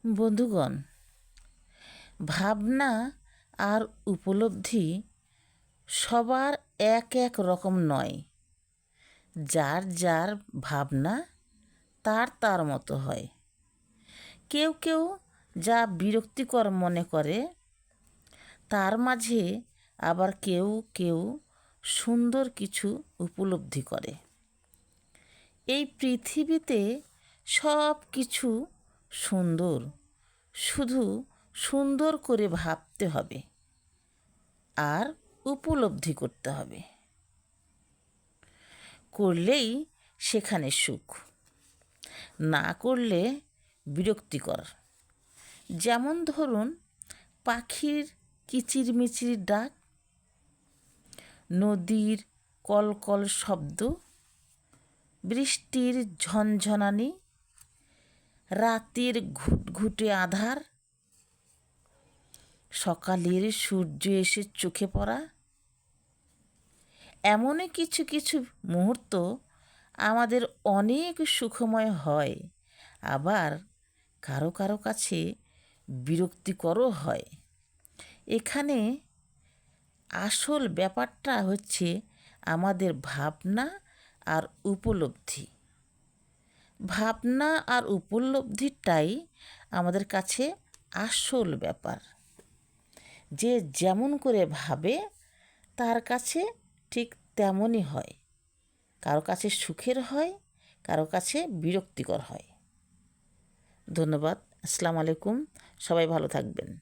বন্ধুগণ, ভাবনা আর উপলব্ধি সবার এক এক রকম নয়। যার যার ভাবনা তার তার মতো হয়। কেউ কেউ যা বিরক্তিকর মনে করে, তার মাঝে আবার কেউ কেউ সুন্দর কিছু উপলব্ধি করে। এই পৃথিবীতে সব কিছু সুন্দর, শুধু সুন্দর করে ভাবতে হবে আর উপলব্ধি করতে হবে। করলেই সেখানে সুখ, না করলে বিরক্তিকর। যেমন ধরুন, পাখির কিচিরমিচির ডাক, নদীর কলকল শব্দ, বৃষ্টির ঝনঝনানি, রাতের ঘুটঘুটে আঁধার, সকালের সূর্য এসে চোখে পড়া। এমনই কিছু কিছু মুহূর্ত আমাদের অনেক সুখময় হয়, আবার কারো কারো কাছে বিরক্তিকরও হয়। এখানে আসল ব্যাপারটা হচ্ছে আমাদের ভাবনা আর উপলব্ধি। ভাবনা আর উপলব্ধিটাই আমাদের কাছে আসল ব্যাপার। যে যেমন করে ভাবে তার কাছে ঠিক তেমনই হয়। কারো কাছে সুখের হয়, কারো কাছে বিরক্তিকর হয়। ধন্যবাদ। আসসালামু আলাইকুম। সবাই ভালো থাকবেন।